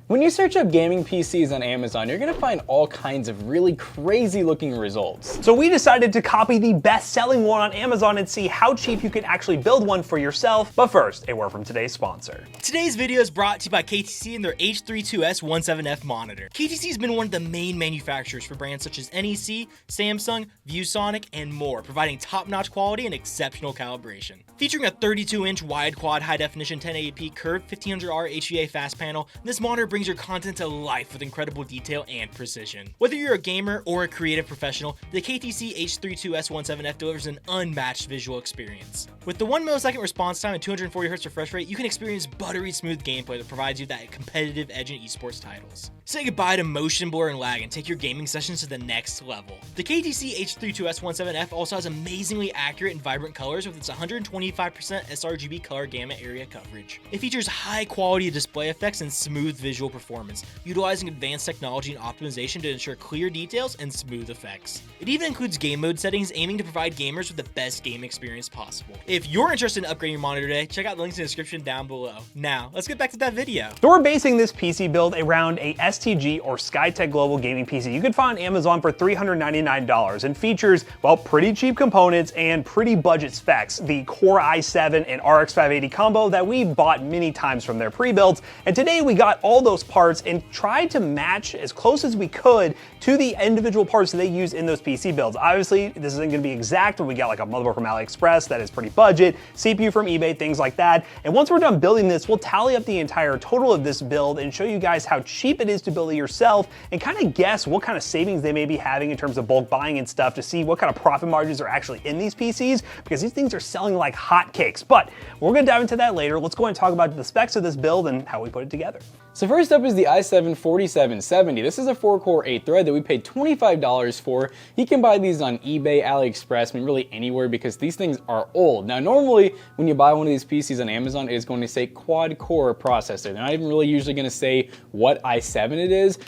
When you search up gaming PCs on Amazon, you're gonna find all kinds of really crazy looking results. So we decided to copy the best-selling one on Amazon and see how cheap you can actually build one for yourself. But first, a word from today's sponsor. Today's video is brought to you by KTC and their H32S17F monitor. KTC has been one of the main manufacturers for brands such as NEC, Samsung, ViewSonic, and more, providing top-notch quality and exceptional calibration. Featuring a 32-inch wide quad high-definition 1080p curved 1500R HVA fast panel, this monitor brings your content to life with incredible detail and precision. Whether you're a gamer or a creative professional, the KTC H32S17F delivers an unmatched visual experience. With the 1 millisecond response time and 240Hz refresh rate, you can experience buttery smooth gameplay that provides you that competitive edge in esports titles. Say goodbye to motion blur and lag and take your gaming sessions to the next level. The KTC H32S17F also has amazingly accurate and vibrant colors with its 125% sRGB color gamut area coverage. It features high quality display effects and smooth visual performance, utilizing advanced technology and optimization to ensure clear details and smooth effects. It even includes game mode settings aiming to provide gamers with the best game experience possible. If you're interested in upgrading your monitor today, check out the links in the description down below. Now, let's get back to that video. So we're basing this PC build around a STG or Skytech Global gaming PC you could find on Amazon for $399 and features, well, pretty cheap components and pretty budget specs. The Core i7 and RX 580 combo that we bought many times from their pre-builds, and today we got all those parts and tried to match as close as we could to the individual parts that they use in those PC builds. Obviously, this isn't going to be exact, but we got like a motherboard from AliExpress that is pretty budget, CPU from eBay, things like that. And once we're done building this, we'll tally up the entire total of this build and show you guys how cheap it is to build it yourself and kind of guess what kind of savings they may be having in terms of bulk buying and stuff to see what kind of profit margins are actually in these PCs, because these things are selling like hotcakes. But we're going to dive into that later. Let's go ahead and talk about the specs of this build and how we put it together. So first up is the i7-4770. This is a 4-core 8-thread that we paid $25 for. You can buy these on eBay, AliExpress, I mean really anywhere, because these things are old. Now normally when you buy one of these PCs on Amazon, it is going to say quad-core processor. They're not even really usually going to say what i7 it is.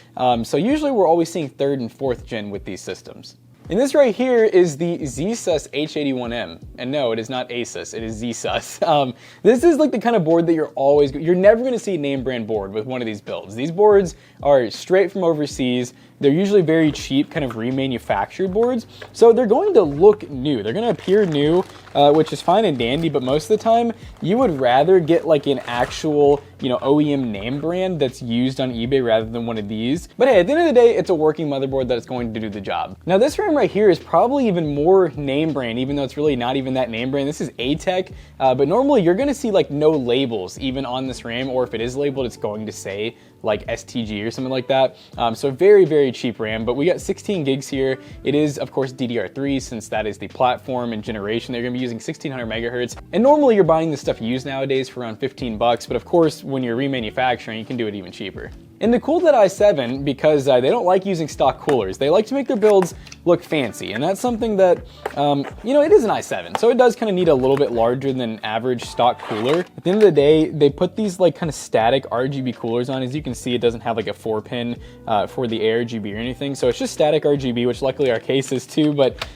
So usually we're always seeing 3rd and 4th gen with these systems. And this right here is the Zsus H81M. And no, it is not Asus, it is Zsus. This is like the kind of board that you're never gonna see a name brand board with one of these builds. These boards are straight from overseas. They're usually very cheap, kind of remanufactured boards. So they're going to look new. They're gonna appear new, which is fine and dandy, but most of the time, you would rather get like an actual, OEM name brand that's used on eBay rather than one of these. But hey, at the end of the day, it's a working motherboard that's going to do the job. Now this RAM right here is probably even more name brand, even though it's really not even that name brand. This is Antec, but normally you're gonna see like no labels even on this RAM, or if it is labeled, it's going to say like STG or something like that. So very, very cheap RAM, but we got 16 gigs here. It is, of course, DDR3, since that is the platform and generation. They're gonna be using 1600 megahertz. And normally you're buying this stuff used nowadays for around 15 bucks, but of course, when you're remanufacturing, you can do it even cheaper. And they cooled that i7 because they don't like using stock coolers. They like to make their builds look fancy, and that's something that, it is an i7, so it does kind of need a little bit larger than average stock cooler. At the end of the day, they put these like kind of static RGB coolers on. As you can see, it doesn't have like a 4-pin for the ARGB or anything, so it's just static RGB, which luckily our case is too, but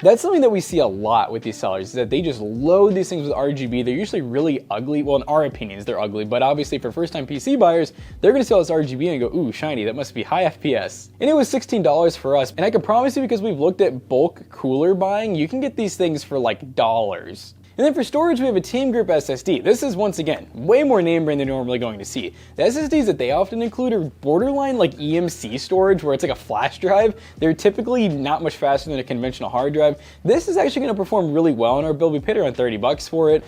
that's something that we see a lot with these sellers, is that they just load these things with RGB. They're usually really ugly. Well, in our opinions, they're ugly, but obviously for first-time PC buyers, they're gonna see all this RGB and go, ooh, shiny, that must be high FPS. And it was $16 for us, and I can promise you, because we've looked at bulk cooler buying, you can get these things for like dollars. And then for storage, we have a Team Grip SSD. This is, once again, way more name brand than you're normally going to see. The SSDs that they often include are borderline like EMC storage, where it's like a flash drive. They're typically not much faster than a conventional hard drive. This is actually gonna perform really well in our build. We paid around 30 bucks for it.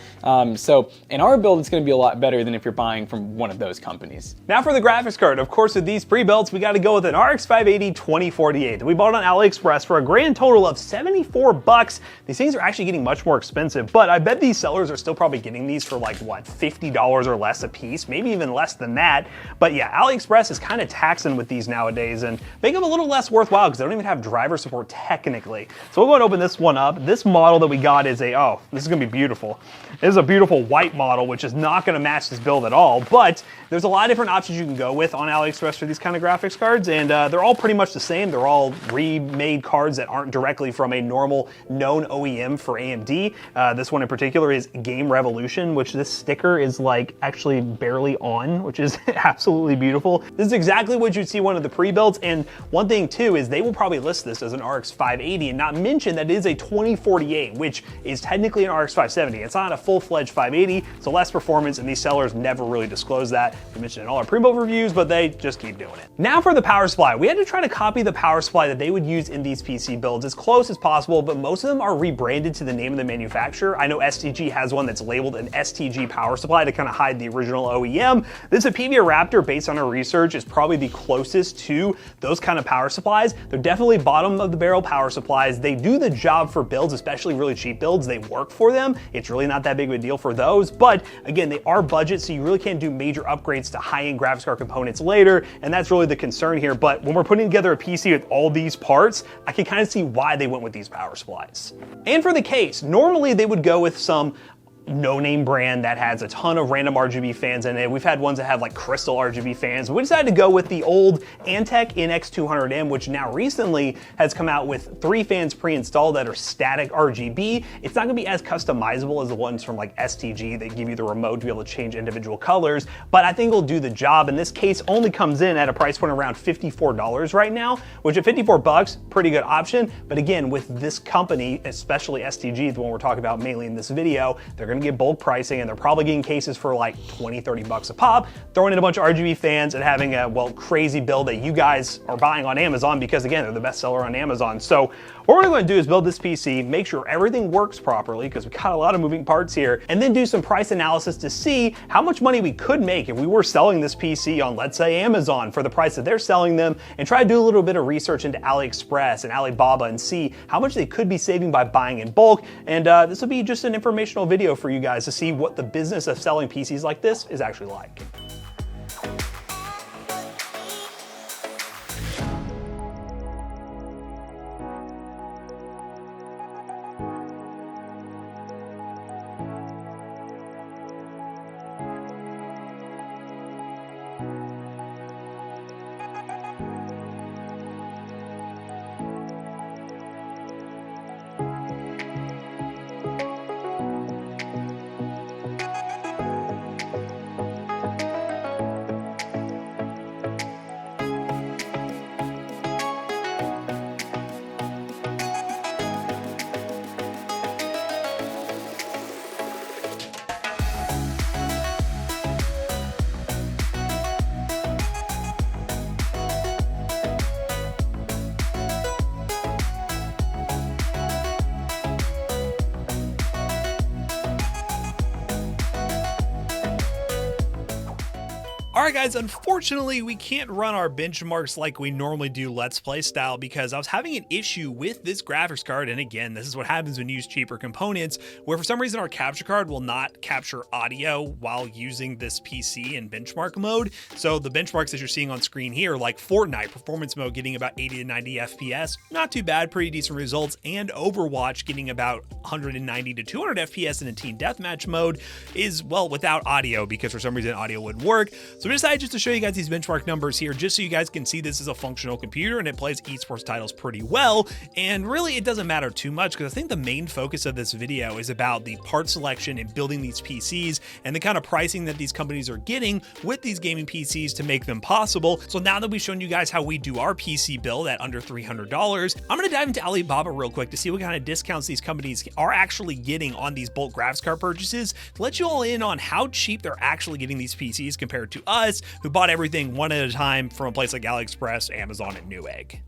So in our build, it's gonna be a lot better than if you're buying from one of those companies. Now for the graphics card. Of course, with these pre-builds, we gotta go with an RX 580 2048. We bought it on AliExpress for a grand total of 74 bucks. These things are actually getting much more expensive, but I bet these sellers are still probably getting these for like, what, $50 or less a piece, maybe even less than that. But yeah, AliExpress is kind of taxing with these nowadays and make them a little less worthwhile because they don't even have driver support technically. So we'll go and open this one up. This model that we got is this is gonna be beautiful. This is a beautiful white model, which is not gonna match this build at all, but there's a lot of different options you can go with on AliExpress for these kind of graphics cards, and they're all pretty much the same. They're all remade cards that aren't directly from a normal known OEM for AMD. This one in particular is Game Revolution, which this sticker is like actually barely on, which is absolutely beautiful. This is exactly what you'd see one of the pre-builds, and one thing too is they will probably list this as an RX 580 and not mention that it is a 2048, which is technically an RX 570. It's not a full-fledged 580, so less performance, and these sellers never really disclose that. We mentioned in all our pre-build reviews, but they just keep doing it. Now for the power supply. We had to try to copy the power supply that they would use in these PC builds as close as possible, but most of them are rebranded to the name of the manufacturer. I know STG has one that's labeled an STG power supply to kind of hide the original OEM. This Apevia Raptor, based on our research, is probably the closest to those kind of power supplies. They're definitely bottom of the barrel power supplies. They do the job for builds, especially really cheap builds. They work for them. It's really not that big of a deal for those, but again, they are budget, so you really can't do major upgrades to high-end graphics card components later, and that's really the concern here. But when we're putting together a PC with all these parts, I can kind of see why they went with these power supplies. And for the case, normally they would go with some no-name brand that has a ton of random RGB fans in it. We've had ones that have like crystal RGB fans. We decided to go with the old Antec NX200M, which now recently has come out with 3 fans pre-installed that are static RGB. It's not gonna be as customizable as the ones from like STG that give you the remote to be able to change individual colors, but I think it'll do the job. And this case only comes in at a price point around $54 right now, which at 54 bucks, pretty good option. But again, with this company, especially STG, the one we're talking about mainly in this video, they're gonna get bulk pricing, and they're probably getting cases for like 20, 30 bucks a pop, throwing in a bunch of RGB fans and having a, well, crazy build that you guys are buying on Amazon because again, they're the best seller on Amazon. So what we're going to do is build this PC, make sure everything works properly because we got a lot of moving parts here, and then do some price analysis to see how much money we could make if we were selling this PC on, let's say, Amazon for the price that they're selling them, and try to do a little bit of research into AliExpress and Alibaba and see how much they could be saving by buying in bulk. And this will be just an informational video for you guys to see what the business of selling PCs like this is actually like. Alright guys, unfortunately we can't run our benchmarks like we normally do Let's Play style because I was having an issue with this graphics card, and again, this is what happens when you use cheaper components, where for some reason our capture card will not capture audio while using this PC in benchmark mode. So the benchmarks that you're seeing on screen here, like Fortnite performance mode getting about 80 to 90 FPS, not too bad, pretty decent results, and Overwatch getting about 190 to 200 FPS in a team deathmatch mode is, well, without audio because for some reason audio wouldn't work. So we decided just to show you guys these benchmark numbers here just so you guys can see this is a functional computer and it plays esports titles pretty well. And really it doesn't matter too much because I think the main focus of this video is about the part selection and building these PCs and the kind of pricing that these companies are getting with these gaming PCs to make them possible. So now that we've shown you guys how we do our PC build at under $300, I'm going to dive into Alibaba real quick to see what kind of discounts these companies are actually getting on these bulk graphics card purchases, to let you all in on how cheap they're actually getting these PCs compared to us, who bought everything one at a time from a place like AliExpress, Amazon, and Newegg.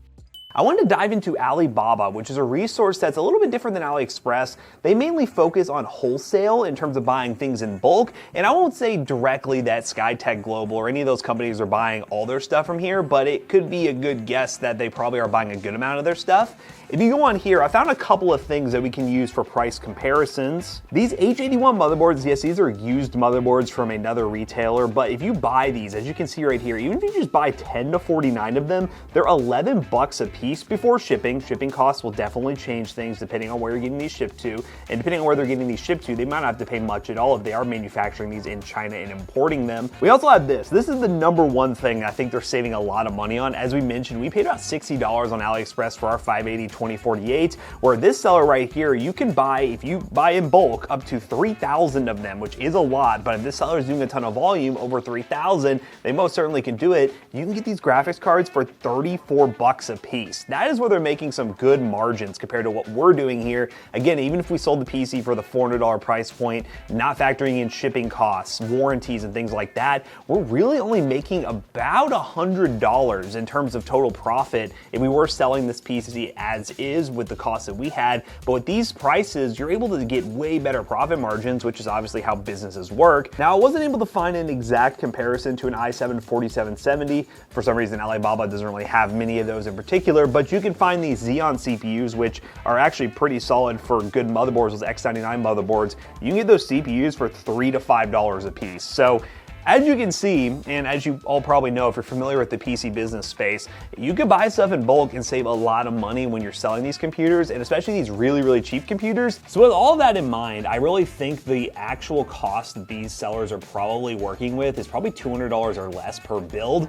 I wanted to dive into Alibaba, which is a resource that's a little bit different than AliExpress. They mainly focus on wholesale in terms of buying things in bulk, and I won't say directly that Skytech Global or any of those companies are buying all their stuff from here, but it could be a good guess that they probably are buying a good amount of their stuff. If you go on here, I found a couple of things that we can use for price comparisons. These H81 motherboards, yes, these are used motherboards from another retailer, but if you buy these, as you can see right here, even if you just buy 10 to 49 of them, they're 11 bucks a piece. piece before shipping. Shipping costs will definitely change things depending on where you're getting these shipped to. And depending on where they're getting these shipped to, they might not have to pay much at all if they are manufacturing these in China and importing them. We also have this. This is the #1 thing I think they're saving a lot of money on. As we mentioned, we paid about $60 on AliExpress for our 580 2048, where this seller right here, you can buy, if you buy in bulk, up to 3,000 of them, which is a lot, but if this seller is doing a ton of volume, over 3,000, they most certainly can do it. You can get these graphics cards for 34 bucks a piece. That is where they're making some good margins compared to what we're doing here. Again, even if we sold the PC for the $400 price point, not factoring in shipping costs, warranties, and things like that, we're really only making about $100 in terms of total profit if we were selling this PC as is with the cost that we had. But with these prices, you're able to get way better profit margins, which is obviously how businesses work. Now, I wasn't able to find an exact comparison to an i7-4770. For some reason, Alibaba doesn't really have many of those in particular, but you can find these Xeon CPUs, which are actually pretty solid for good motherboards, those X99 motherboards. You can get those CPUs for $3 to $5 a piece. So as you can see, and as you all probably know if you're familiar with the PC business space, you can buy stuff in bulk and save a lot of money when you're selling these computers, and especially these really, really cheap computers. So with all that in mind, I really think the actual cost that these sellers are probably working with is probably $200 or less per build.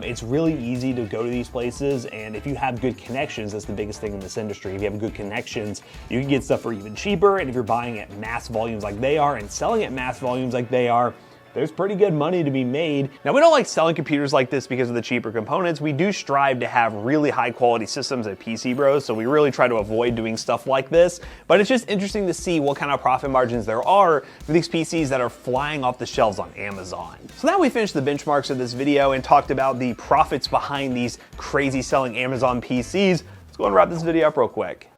It's really easy to go to these places, and if you have good connections, that's the biggest thing in this industry. If you have good connections, you can get stuff for even cheaper, and if you're buying at mass volumes like they are and selling at mass volumes like they are, there's pretty good money to be made. Now, we don't like selling computers like this because of the cheaper components. We do strive to have really high quality systems at PC Bros, so we really try to avoid doing stuff like this. But it's just interesting to see what kind of profit margins there are for these PCs that are flying off the shelves on Amazon. So now we finished the benchmarks of this video and talked about the profits behind these crazy selling Amazon PCs. Let's go and wrap this video up real quick.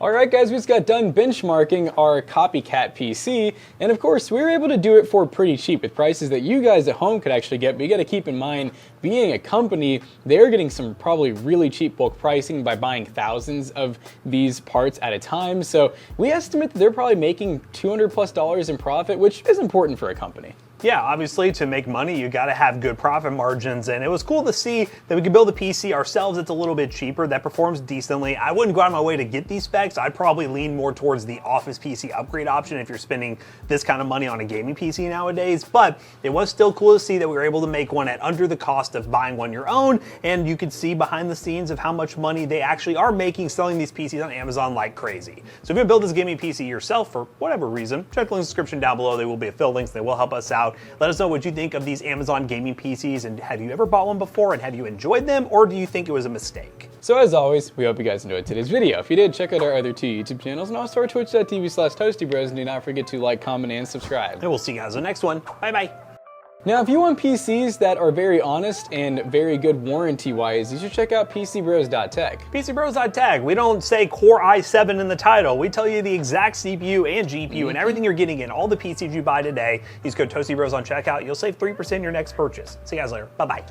Alright guys, we just got done benchmarking our copycat PC, and of course we were able to do it for pretty cheap with prices that you guys at home could actually get, but you gotta keep in mind, being a company, they're getting some probably really cheap bulk pricing by buying thousands of these parts at a time, so we estimate that they're probably making $200+ in profit, which is important for a company. Yeah, obviously to make money, you gotta have good profit margins, and it was cool to see that we could build a PC ourselves that's a little bit cheaper, that performs decently. I wouldn't go out of my way to get these specs. I'd probably lean more towards the Office PC upgrade option if you're spending this kind of money on a gaming PC nowadays, but it was still cool to see that we were able to make one at under the cost of buying one your own, and you could see behind the scenes of how much money they actually are making selling these PCs on Amazon like crazy. So if you build this gaming PC yourself for whatever reason, check the link in the description down below. They will be affiliate links. They will help us out. Let us know what you think of these Amazon gaming PCs, and have you ever bought one before, and have you enjoyed them, or do you think it was a mistake? So as always, we hope you guys enjoyed today's video. If you did, check out our other 2 YouTube channels and also our twitch.tv/ToastyBros, and do not forget to like, comment, and subscribe. And we'll see you guys in the next one. Bye bye. Now, if you want PCs that are very honest and very good warranty-wise, you should check out PCBros.tech. PCBros.tech. We don't say Core i7 in the title. We tell you the exact CPU and GPU and everything you're getting in all the PCs you buy today. Use code ToastyBros on checkout. You'll save 3% in your next purchase. See you guys later. Bye-bye.